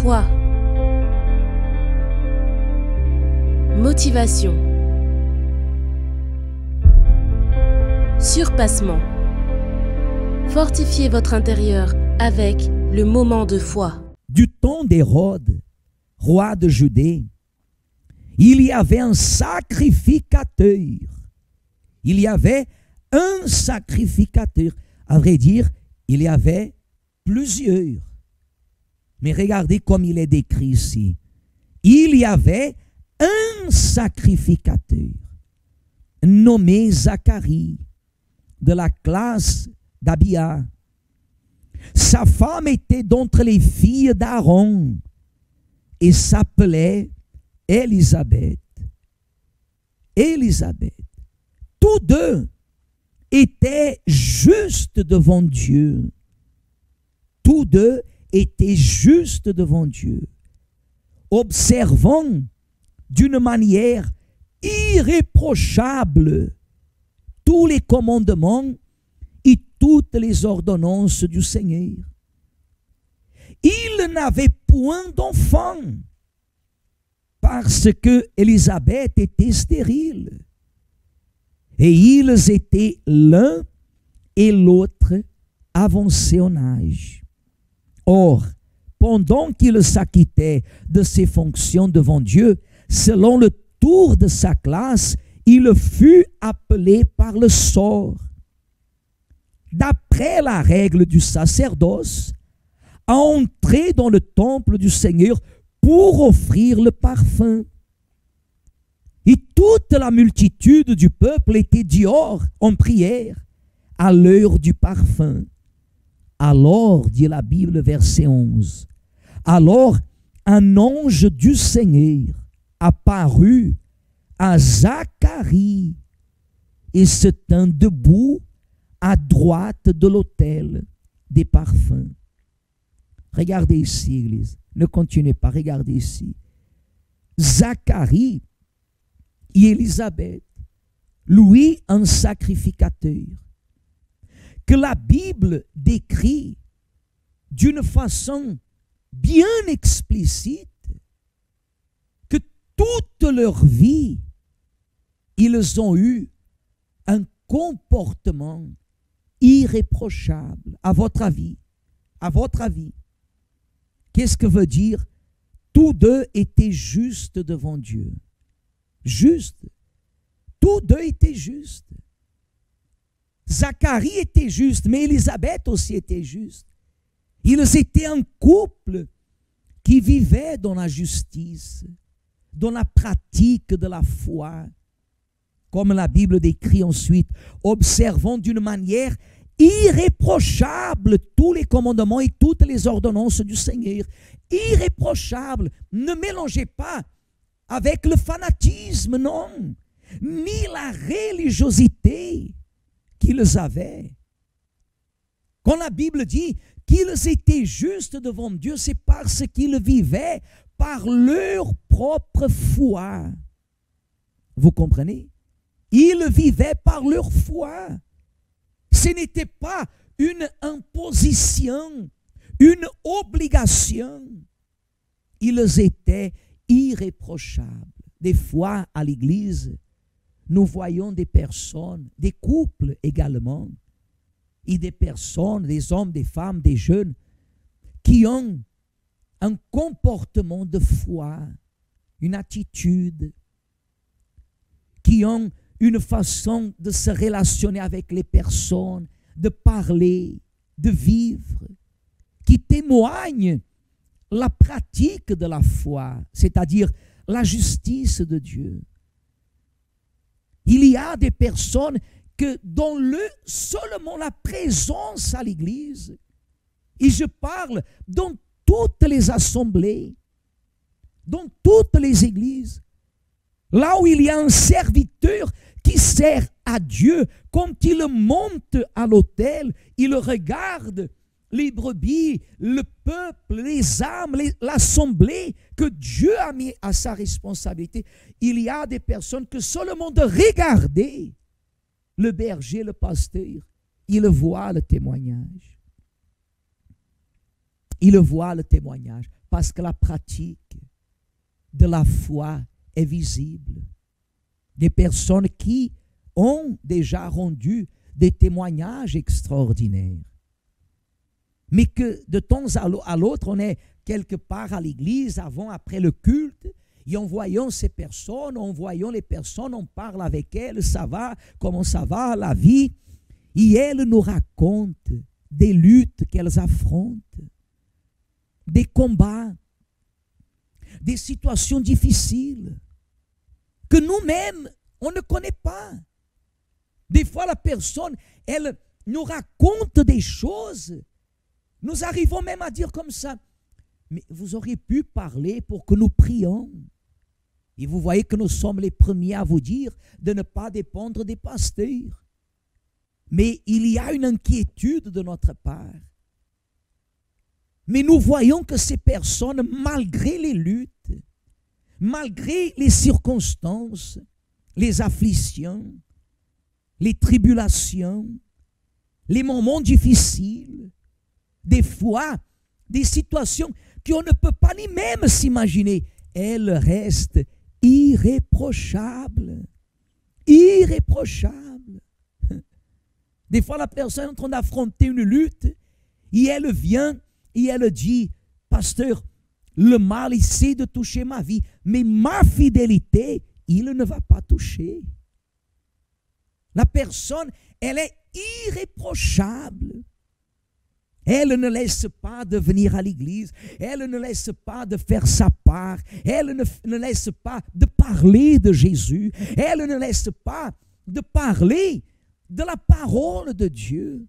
Foi. Motivation. Surpassement. Fortifiez votre intérieur avec le moment de foi. Du temps d'Hérode, roi de Judée, il y avait un sacrificateur. Il y avait un sacrificateur. À vrai dire, il y avait plusieurs. Mais regardez comme il est décrit ici. Il y avait un sacrificateur nommé Zacharie, de la classe d'Abia. Sa femme était d'entre les filles d'Aaron et s'appelait Élisabeth. Élisabeth. Tous deux étaient justes devant Dieu. Tous deux étaient justes devant Dieu, observant d'une manière irréprochable tous les commandements et toutes les ordonnances du Seigneur. Ils n'avaient point d'enfants parce que Élisabeth était stérile. Et ils étaient l'un et l'autre avancés en âge. Or, pendant qu'il s'acquittait de ses fonctions devant Dieu, selon le tour de sa classe, il fut appelé par le sort, d'après la règle du sacerdoce, à entrer dans le temple du Seigneur pour offrir le parfum. Et toute la multitude du peuple était dehors en prière à l'heure du parfum. Alors, dit la Bible, verset 11, alors un ange du Seigneur apparut à Zacharie et se tint debout à droite de l'autel des parfums. Regardez ici, Église. Ne continuez pas, regardez ici. Zacharie et Élisabeth, lui, un sacrificateur, que la Bible décrit d'une façon bien explicite, que toute leur vie, ils ont eu un comportement irréprochable. À votre avis, qu'est-ce que veut dire tous deux étaient justes devant Dieu? Juste. Tous deux étaient justes. Zacharie était juste, mais Élisabeth aussi était juste. Ils étaient un couple qui vivait dans la justice, dans la pratique de la foi, comme la Bible décrit ensuite, observant d'une manière irréprochable tous les commandements et toutes les ordonnances du Seigneur. Irréprochable. Ne mélangez pas avec le fanatisme, non, ni la religiosité qu'ils avaient. Quand la Bible dit qu'ils étaient justes devant Dieu, c'est parce qu'ils vivaient par leur propre foi. Vous comprenez? Ils vivaient par leur foi. Ce n'était pas une imposition, une obligation. Ils étaient irréprochables. Des fois, à l'église, nous voyons des personnes, des couples également, et des personnes, des hommes, des femmes, des jeunes, qui ont un comportement de foi, une attitude, qui ont une façon de se relationner avec les personnes, de parler, de vivre, qui témoignent la pratique de la foi, c'est-à-dire la justice de Dieu. Il y a des personnes que dans seulement la présence à l'église, et je parle dans toutes les assemblées, dans toutes les églises, là où il y a un serviteur qui sert à Dieu, quand il monte à l'autel, il regarde les brebis, le peuple, les âmes, l'assemblée que Dieu a mis à sa responsabilité. Il y a des personnes que seulement de regarder le berger, le pasteur, il voit le témoignage. il voit le témoignage parce que la pratique de la foi est visible. Des personnes qui ont déjà rendu des témoignages extraordinaires. Mais que de temps à l'autre, on est quelque part à l'église, avant, après le culte, et en voyant ces personnes, en voyant les personnes, on parle avec elles, ça va, comment ça va, la vie, et elles nous racontent des luttes qu'elles affrontent, des combats, des situations difficiles, que nous-mêmes, on ne connaît pas. Des fois, la personne, elle nous raconte des choses. Nous arrivons même à dire comme ça, mais vous auriez pu parler pour que nous prions. Et vous voyez que nous sommes les premiers à vous dire de ne pas dépendre des pasteurs. Mais il y a une inquiétude de notre part. Mais nous voyons que ces personnes, malgré les luttes, malgré les circonstances, les afflictions, les tribulations, les moments difficiles, des fois, des situations qu'on ne peut pas ni même s'imaginer, elles restent irréprochables. Irréprochables. Des fois, la personne est en train d'affronter une lutte et elle vient et elle dit, pasteur, le mal essaie de toucher ma vie, mais ma fidélité, il ne va pas toucher. La personne, elle est irréprochable. Elle ne laisse pas de venir à l'église. Elle ne laisse pas de faire sa part. Elle ne laisse pas de parler de Jésus. Elle ne laisse pas de parler de la parole de Dieu.